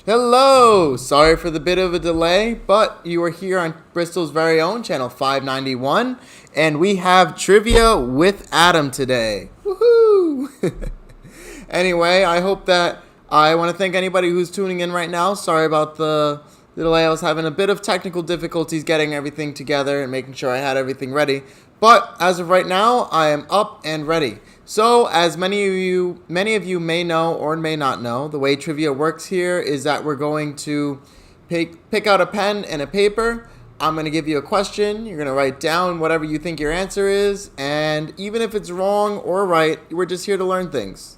Hello! Sorry for the bit of a delay, but you are here on Bristol's very own channel 591, and we have trivia with Adam today. Woohoo! Anyway, I want to thank anybody who's tuning in right now. Sorry about the delay. I was having a bit of technical difficulties getting everything together and making sure I had everything ready. But as of right now, I am up and ready. So, as many of you may know or may not know, the way trivia works here is that we're going to pick out a pen and a paper. I'm going to give you a question. You're going to write down whatever you think your answer is, and even if it's wrong or right, we're just here to learn things.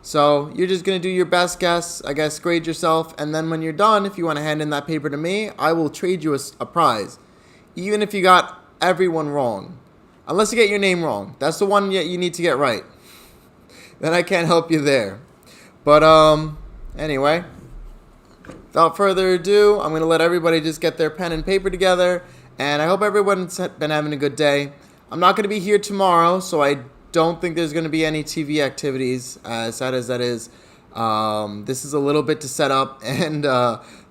So you're just going to do your best guess, I guess, grade yourself, and then when you're done, if you want to hand in that paper to me, I will trade you a prize, even if you got everyone wrong. Unless you get your name wrong. That's the one you need to get right. Then I can't help you there. But anyway, without further ado, I'm going to let everybody just get their pen and paper together, and I hope everyone's been having a good day. I'm not going to be here tomorrow, so I don't think there's going to be any TV activities, as sad as that is. This is a little bit to set up, and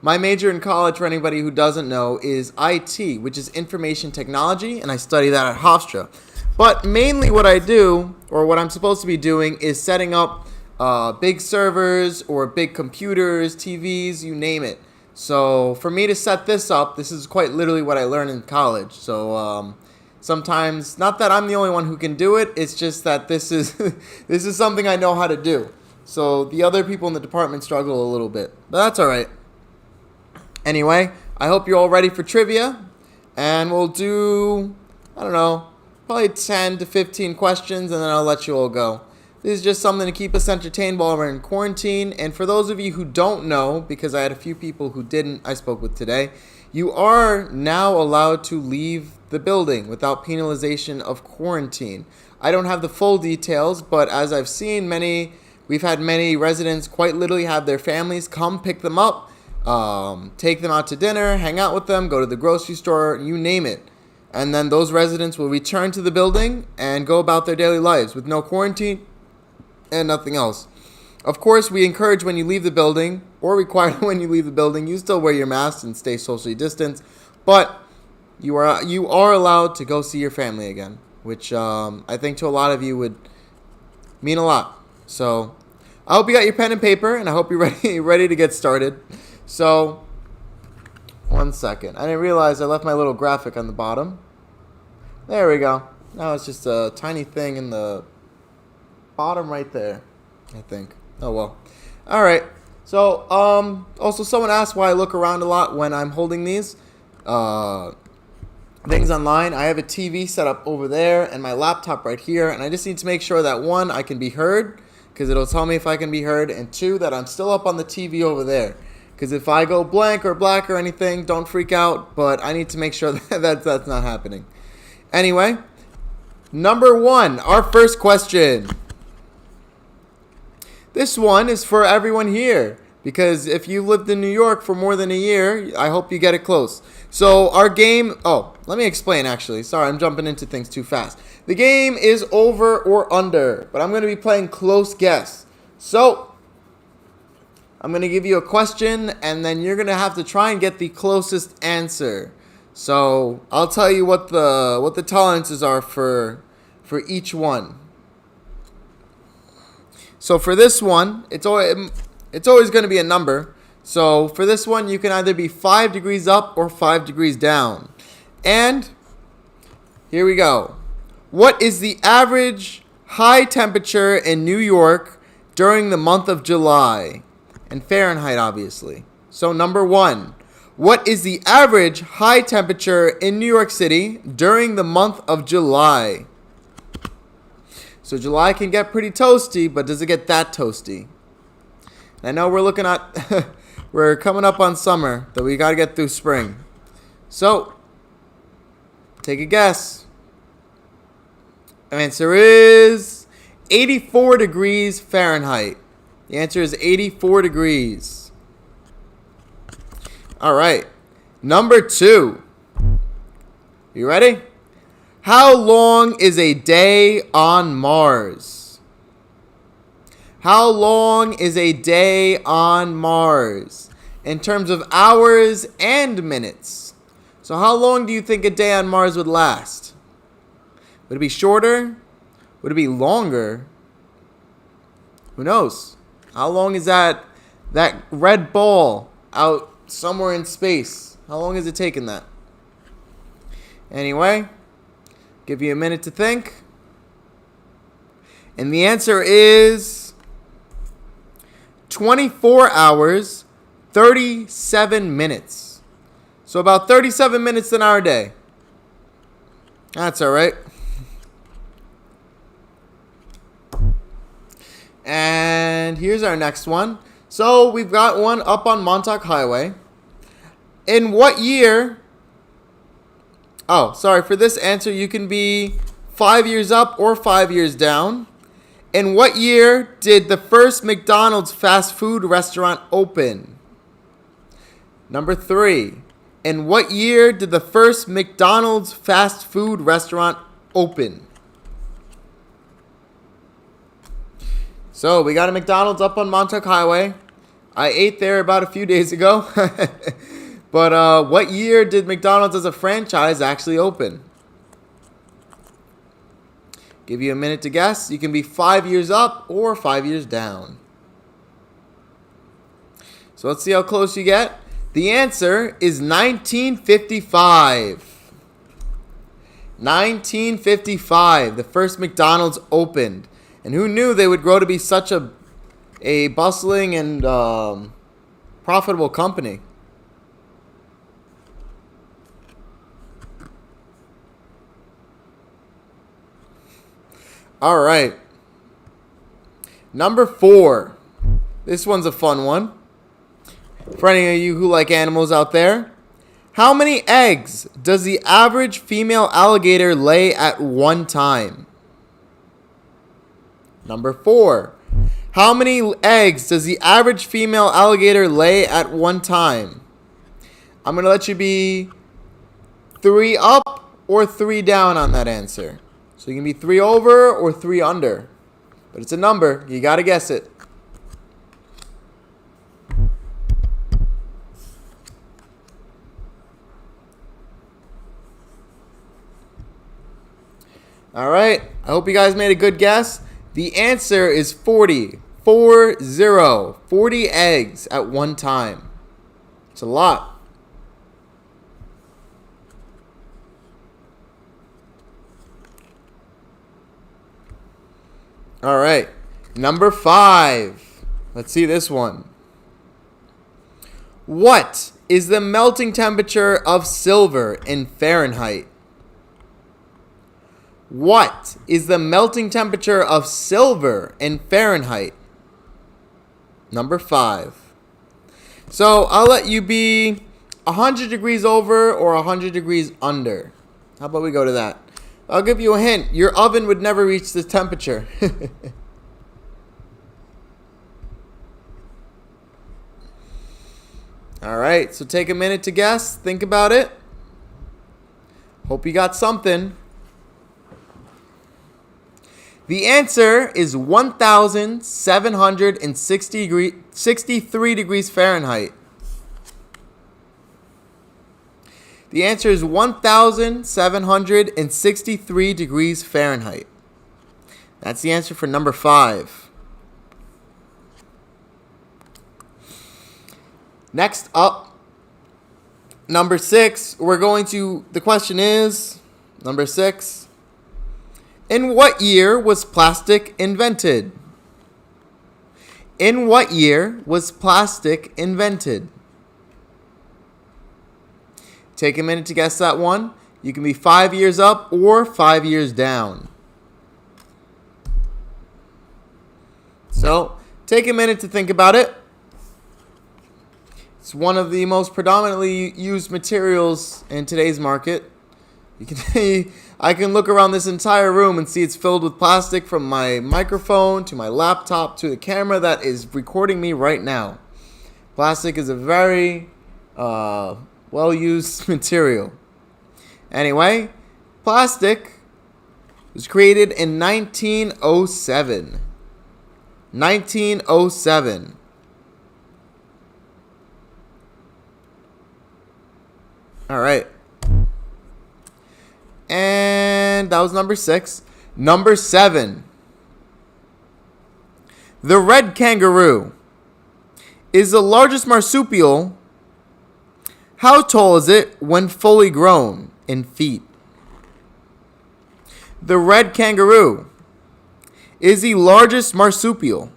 my major in college, for anybody who doesn't know, is IT, which is information technology, and I study that at Hofstra. But mainly what I do, or what I'm supposed to be doing, is setting up big servers or big computers, TVs, you name it. So for me to set this up, this is quite literally what I learned in college. So sometimes, not that I'm the only one who can do it, it's just that this is this is something I know how to do. So the other people in the department struggle a little bit, but that's all right. Anyway, I hope you're all ready for trivia, and we'll do, I don't know, probably 10 to 15 questions, and then I'll let you all go. This is just something to keep us entertained while we're in quarantine, and for those of you who don't know, because I had a few people who didn't I spoke with today, you are now allowed to leave the building without penalization of quarantine. I don't have the full details, but as I've seen we've had many residents quite literally have their families come pick them up, take them out to dinner, hang out with them, go to the grocery store, you name it. And then those residents will return to the building and go about their daily lives with no quarantine and nothing else. Of course, we encourage when you leave the building, or require when you leave the building, you still wear your mask and stay socially distanced, but you are allowed to go see your family again, which I think to a lot of you would mean a lot. So I hope you got your pen and paper, and I hope you're ready to get started. So, 1 second. I didn't realize I left my little graphic on the bottom. There we go. Now it's just a tiny thing in the bottom right there, I think. Oh, well. All right. So, also someone asked why I look around a lot when I'm holding these things online. I have a TV set up over there and my laptop right here, and I just need to make sure that, one, I can be heard, because it'll tell me if I can be heard, and two, that I'm still up on the TV over there. Because if I go blank or black or anything, don't freak out, but I need to make sure that that's not happening. Anyway, number one, our first question. This one is for everyone here, because if you lived in New York for more than a year, I hope you get it close. So our game, let me explain actually. Sorry, I'm jumping into things too fast. The game is over or under, but I'm going to be playing close guess. So I'm going to give you a question, and then you're going to have to try and get the closest answer. So I'll tell you what the tolerances are for each one. So for this one, it's always going to be a number. So for this one, you can either be 5 degrees up or 5 degrees down. And here we go. What is the average high temperature in New York during the month of July? And Fahrenheit, obviously. So number one, what is the average high temperature in New York City during the month of July? So July can get pretty toasty, but does it get that toasty? I know we're coming up on summer, but we got to get through spring. So, take a guess. Answer is 84 degrees Fahrenheit. The answer is 84 degrees. All right. Number two. You ready? How long is a day on Mars? How long is a day on Mars? in terms of hours and minutes. So how long do you think a day on Mars would last? Would it be shorter? Would it be longer? Who knows? How long is that red ball out somewhere in space? How long is it taking that? Anyway, give you a minute to think. And the answer is 24 hours, 37 minutes. So about 37 minutes in our day. That's all right. And here's our next one. So we've got one up on Montauk Highway. In what year... Oh, sorry. For this answer, you can be 5 years up or 5 years down. In what year did the first McDonald's fast food restaurant open? Number 3. In what year did the first McDonald's fast food restaurant open? So we got a McDonald's up on Montauk Highway. I ate there about a few days ago. But what year did McDonald's as a franchise actually open? Give you a minute to guess. You can be 5 years up or 5 years down. So let's see how close you get. The answer is 1955. 1955, the first McDonald's opened. And who knew they would grow to be such a bustling and profitable company? All right. Number 4. This one's a fun one. For any of you who like animals out there, how many eggs does the average female alligator lay at one time? Number 4. How many eggs does the average female alligator lay at one time? I'm going to let you be 3 up or 3 down on that answer. So you can be 3 over or 3 under. But it's a number. You got to guess it. All right. I hope you guys made a good guess. The answer is 40. 40. 40 eggs at one time. It's a lot. All right. Number 5. Let's see this one. What is the melting temperature of silver in Fahrenheit? What is the melting temperature of silver in Fahrenheit? Number 5. So I'll let you be 100 degrees over or 100 degrees under. How about we go to that? I'll give you a hint. Your oven would never reach this temperature. All right, so take a minute to guess. Think about it. Hope you got something. The answer is 1,763 degrees Fahrenheit. The answer is 1,763 degrees Fahrenheit. That's the answer for number 5. Next up, number 6. The question is, number 6. In what year was plastic invented? In what year was plastic invented? Take a minute to guess that one. You can be 5 years up or 5 years down. So, take a minute to think about it. It's one of the most predominantly used materials in today's market. I can look around this entire room and see it's filled with plastic, from my microphone to my laptop to the camera that is recording me right now. Plastic is a very well-used material. Anyway, plastic was created in 1907. 1907. All right. And that was number 6. Number 7. The red kangaroo is the largest marsupial. How tall is it when fully grown in feet? The red kangaroo is the largest marsupial.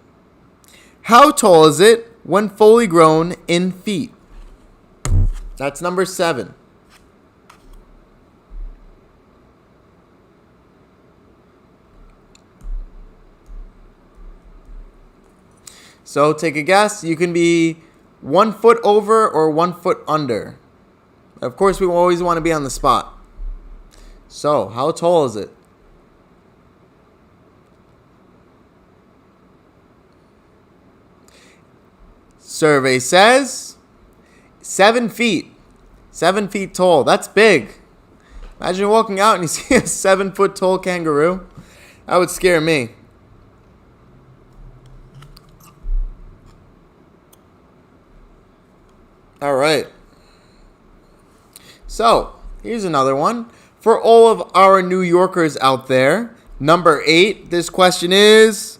How tall is it when fully grown in feet? That's number 7. So take a guess. You can be 1 foot over or 1 foot under. Of course, we always want to be on the spot. So, how tall is it? Survey says 7 feet. 7 feet tall. That's big. Imagine walking out and you see a 7-foot tall kangaroo. That would scare me. All right. So, here's another one. For all of our New Yorkers out there, number 8, this question is,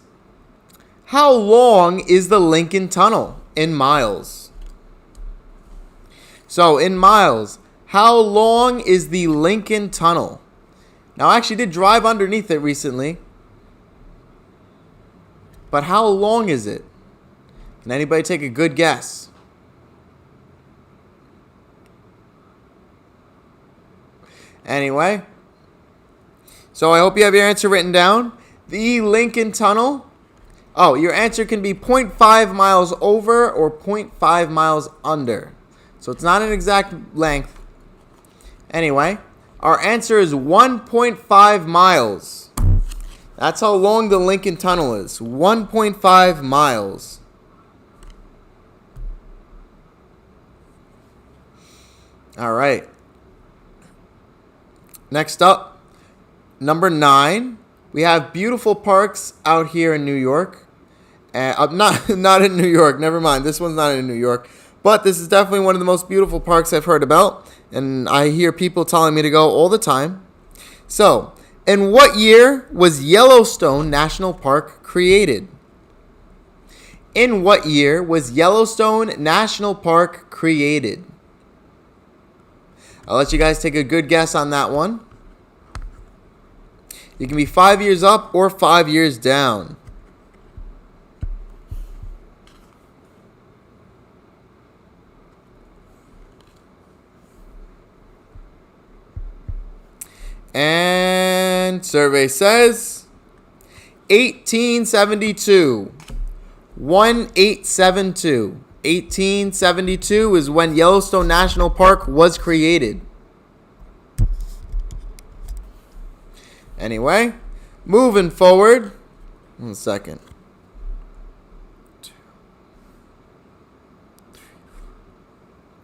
how long is the Lincoln Tunnel in miles? So, in miles, how long is the Lincoln Tunnel? Now, I actually did drive underneath it recently. But how long is it? Can anybody take a good guess? Anyway, so I hope you have your answer written down. The Lincoln Tunnel. Oh, your answer can be 0.5 miles over or 0.5 miles under. So it's not an exact length. Anyway, our answer is 1.5 miles. That's how long the Lincoln Tunnel is. 1.5 miles. All right. Next up, number 9, we have beautiful parks out here in New York. Not in New York, never mind. This one's not in New York. But this is definitely one of the most beautiful parks I've heard about. And I hear people telling me to go all the time. So, in what year was Yellowstone National Park created? In what year was Yellowstone National Park created? I'll let you guys take a good guess on that one. You can be 5 years up or 5 years down. And survey says 1872. 1872. 1872 is when Yellowstone National Park was created. Anyway, moving forward. 1 second. 2, 3, 4,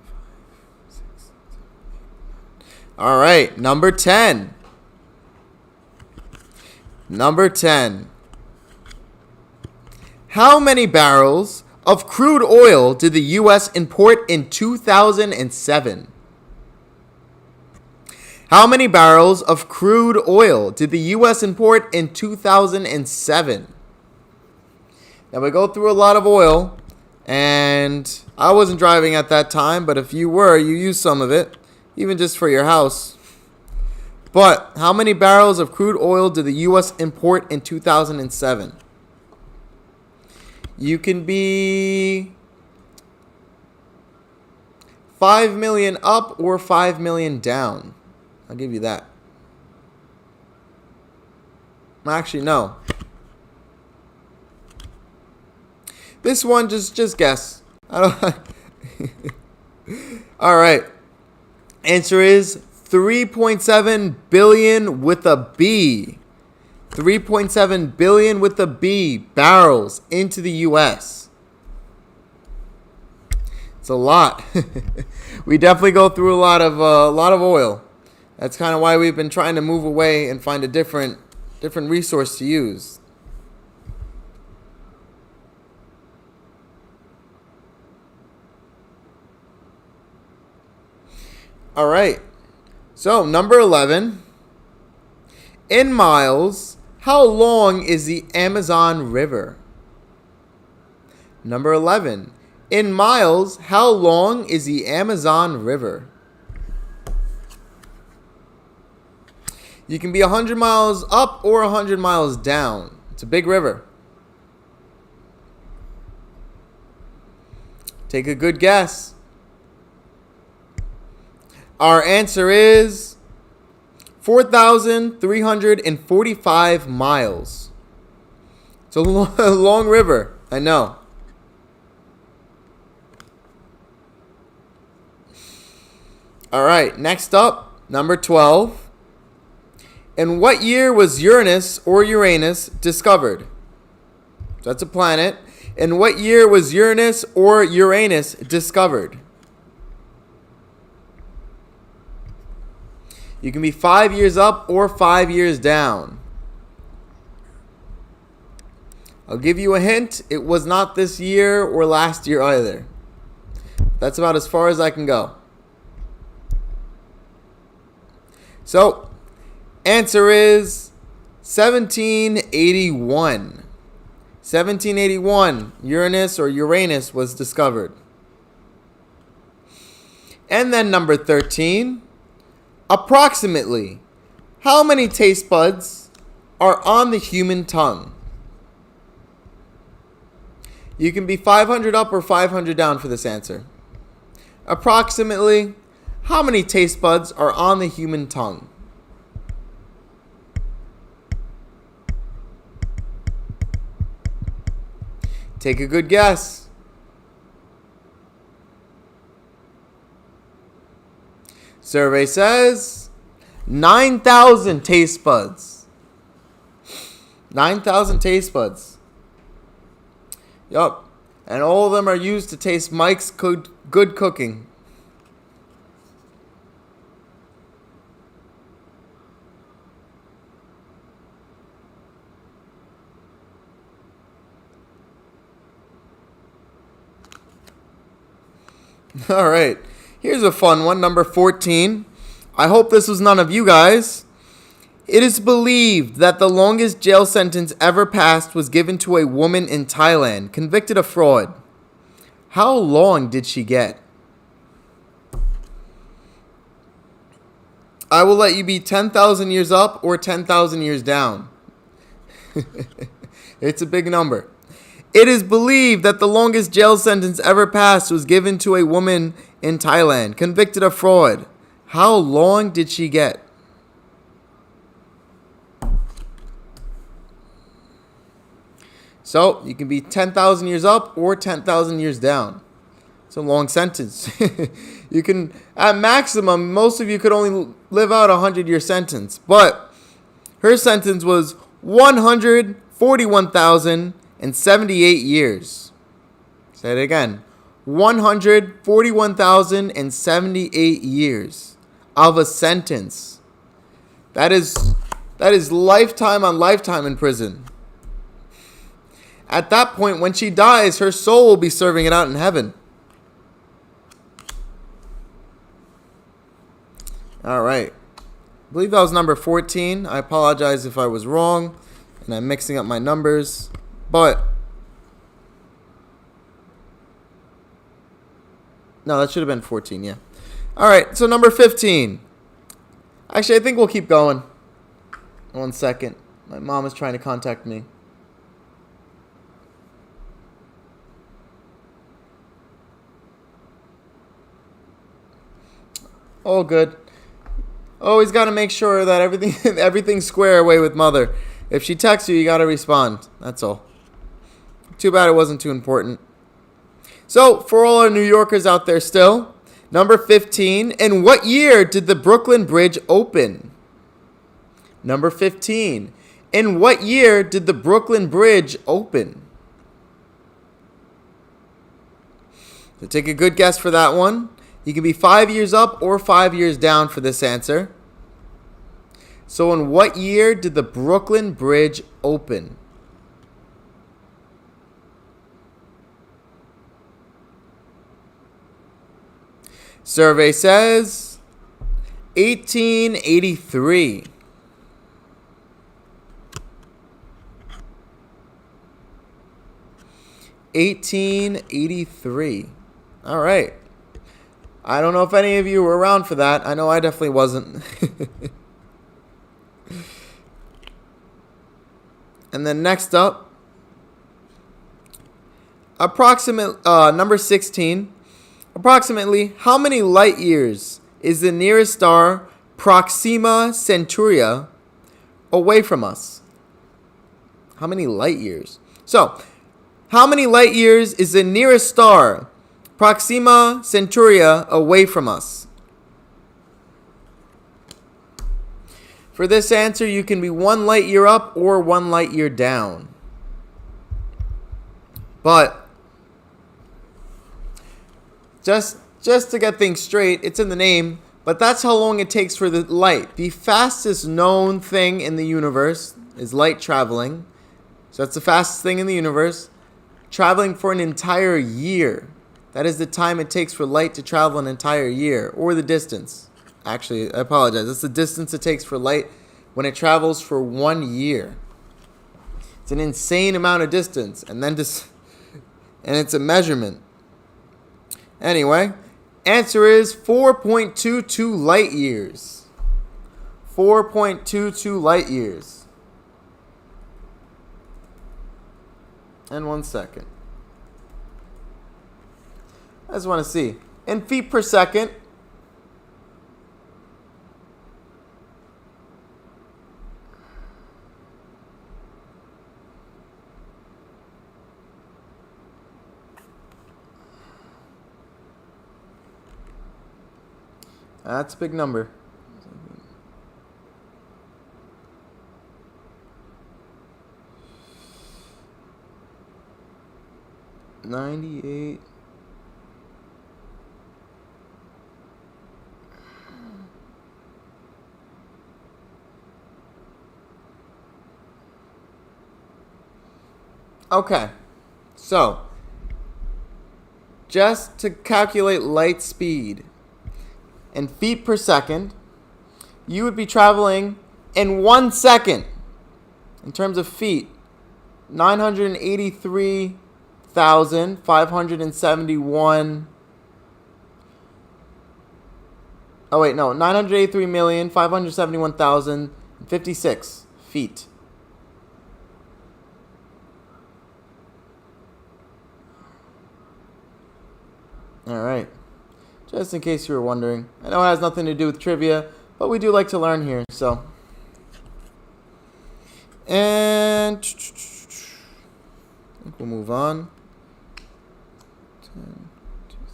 5, 6, 7, 8, 9. All right, number 10. Number 10. How many barrels of crude oil did the U.S. import in 2007? How many barrels of crude oil did the U.S. import in 2007? Now, we go through a lot of oil, and I wasn't driving at that time, but if you were, you used some of it, even just for your house. But how many barrels of crude oil did the U.S. import in 2007? You can be 5 million up or 5 million down. I'll give you that. Actually, no. This one, just guess. I don't. All right. Answer is 3.7 billion with a B. 3.7 billion with a B barrels into the U.S. It's a lot. We definitely go through a lot of oil. That's kind of why we've been trying to move away and find a different resource to use. All right. So, number 11. In miles, how long is the Amazon River? Number 11. In miles, how long is the Amazon River? You can be 100 miles up or 100 miles down. It's a big river. Take a good guess. Our answer is 4,345 miles. It's a long river, I know. All right, next up, number 12. In what year was Uranus or Uranus discovered? So that's a planet. In what year was Uranus or Uranus discovered? You can be 5 years up or 5 years down. I'll give you a hint. It was not this year or last year either. That's about as far as I can go. So, answer is 1781. 1781, Uranus or Uranus was discovered. And then number 13, approximately how many taste buds are on the human tongue? You can be 500 up or 500 down for this answer. Approximately how many taste buds are on the human tongue? Take a good guess. Survey says 9,000 taste buds. 9,000 taste buds. Yup. And all of them are used to taste Mike's good cooking. All right, here's a fun one, number 14. I hope this was none of you guys. It is believed that the longest jail sentence ever passed was given to a woman in Thailand, convicted of fraud. How long did she get? I will let you be 10,000 years up or 10,000 years down. It's a big number. It is believed that the longest jail sentence ever passed was given to a woman in Thailand, convicted of fraud. How long did she get? So, you can be 10,000 years up or 10,000 years down. It's a long sentence. You can, at maximum, most of you could only live out a 100-year sentence. But her sentence was 141,078 years. Say it again. 141,078 years of a sentence. That is lifetime on lifetime in prison. At that point, when she dies, her soul will be serving it out in heaven. All right. I believe that was number 14. I apologize if I was wrong and I'm mixing up my numbers. But no, that should have been 14, yeah. All right, so number 15. Actually, I think we'll keep going. 1 second. My mom is trying to contact me. All good. Always got to make sure that everything's square away with mother. If she texts you, you got to respond. That's all. Too bad it wasn't too important. So, for all our New Yorkers out there still, number 15, in what year did the Brooklyn Bridge open? Number 15, in what year did the Brooklyn Bridge open? So take a good guess for that one. You can be 5 years up or 5 years down for this answer. So in what year did the Brooklyn Bridge open? Survey says 1883. 1883. All right. I don't know if any of you were around for that. I know I definitely wasn't. And then next up, number 16. Approximately how many light years is the nearest star Proxima Centauri away from us? How many light years? So, how many light years is the nearest star Proxima Centauri away from us? For this answer, you can be 1 light year up or 1 light year down. But just to get things straight, it's in the name, but that's how long it takes for the light. The fastest known thing in the universe is light traveling. So that's the fastest thing in the universe. Traveling for an entire year. That is the time it takes for light to travel an entire year, or the distance. Actually, I apologize. That's the distance it takes for light when it travels for 1 year. It's an insane amount of distance, and it's a measurement. Anyway, answer is 4.22 light years. 4.22 light years. And 1 second. I just want to see. In feet per second. That's a big number. 98. Okay, so just to calculate light speed in feet per second, you would be traveling in 1 second, in terms of feet, 983,571. 983,571,056 feet. All right. Just in case you were wondering. I know it has nothing to do with trivia, but we do like to learn here, so. And I think we'll move on. 10, 2, 3.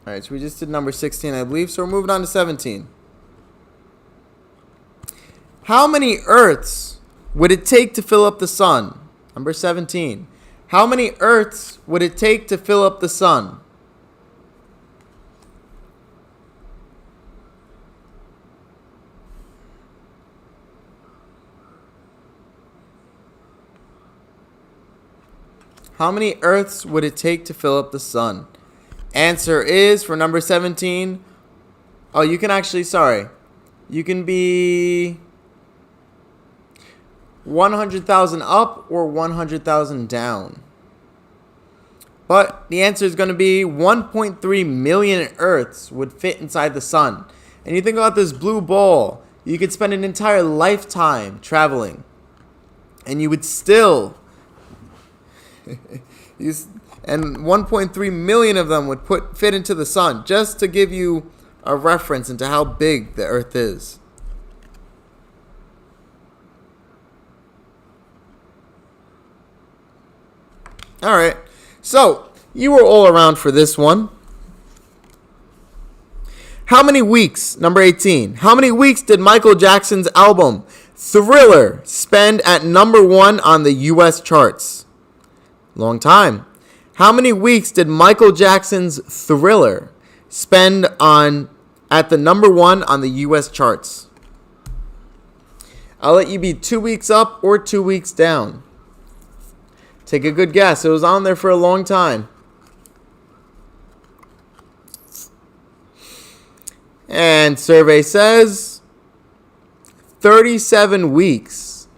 All right, so we just did number 16, I believe, so we're moving on to 17. How many Earths would it take to fill up the sun? Number 17. How many Earths would it take to fill up the sun? How many Earths would it take to fill up the sun? Answer is, for number 17, you can be 100,000 up or 100,000 down. But the answer is going to be 1.3 million Earths would fit inside the sun. And you think about this blue ball, you could spend an entire lifetime traveling, and you would still... and 1.3 million of them would fit into the sun, just to give you a reference into how big the Earth is. All right, so you were all around for this one. How many weeks, number 18, how many weeks did Michael Jackson's album Thriller spend at number 1 on the U.S. charts? Long time. How many weeks did Michael Jackson's Thriller spend at the number 1 on the U.S. charts? I'll let you be 2 weeks up or 2 weeks down. Take a good guess. It was on there for a long time. And survey says 37 weeks.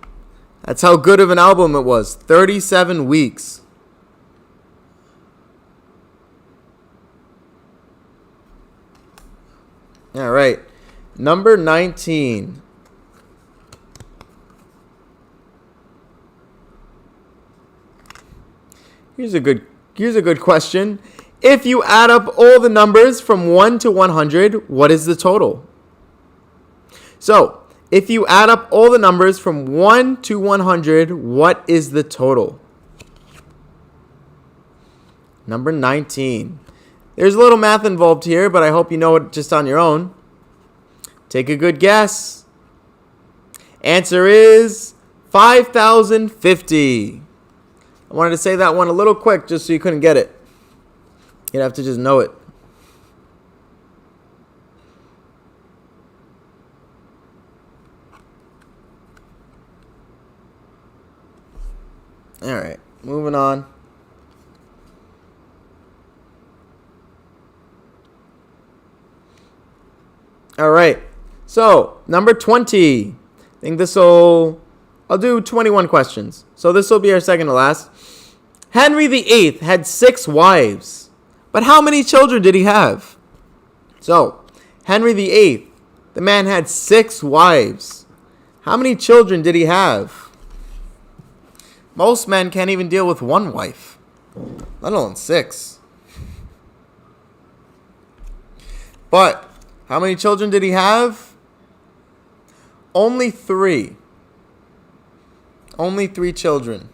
That's how good of an album it was. 37 weeks. All right. Number 19. Here's a good question. If you add up all the numbers from 1 to 100, what is the total? So, if you add up all the numbers from 1 to 100, what is the total? Number 19. There's a little math involved here, but I hope you know it just on your own. Take a good guess. Answer is 5,050. I wanted to say that one a little quick just so you couldn't get it. You'd have to just know it. All right, moving on. All right, so number 20. I think I'll do 21 questions. So this will be our second to last. Henry VIII had 6 wives, but how many children did he have? So, Henry VIII, the man had 6 wives. How many children did he have? Most men can't even deal with 1 wife, let alone 6. But how many children did he have? Only 3. Only 3 children.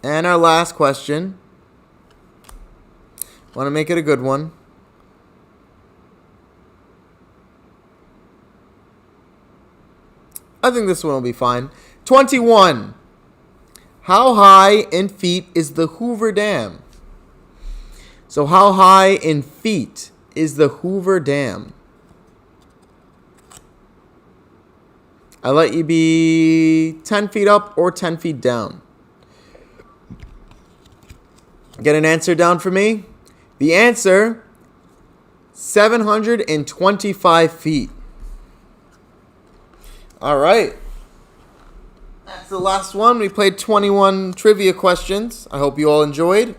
And our last question. Want to make it a good one. I think this one will be fine. 21. How high in feet is the Hoover Dam? So how high in feet is the Hoover Dam? I'll let you be 10 feet up or 10 feet down. Get an answer down for me? The answer, 725 feet. All right. That's the last one. We played 21 trivia questions. I hope you all enjoyed.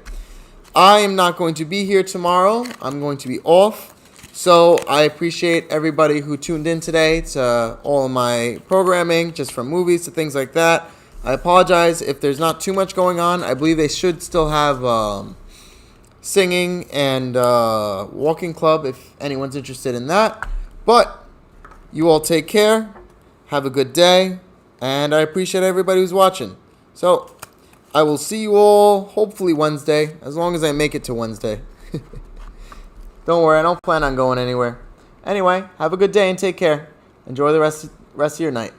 I am not going to be here tomorrow. I'm going to be off. So I appreciate everybody who tuned in today to all of my programming, just from movies to things like that. I apologize if there's not too much going on. I believe they should still have singing and walking club if anyone's interested in that. But you all take care. Have a good day. And I appreciate everybody who's watching. So I will see you all hopefully Wednesday, as long as I make it to Wednesday. Don't worry, I don't plan on going anywhere. Anyway, have a good day and take care. Enjoy the rest of your night.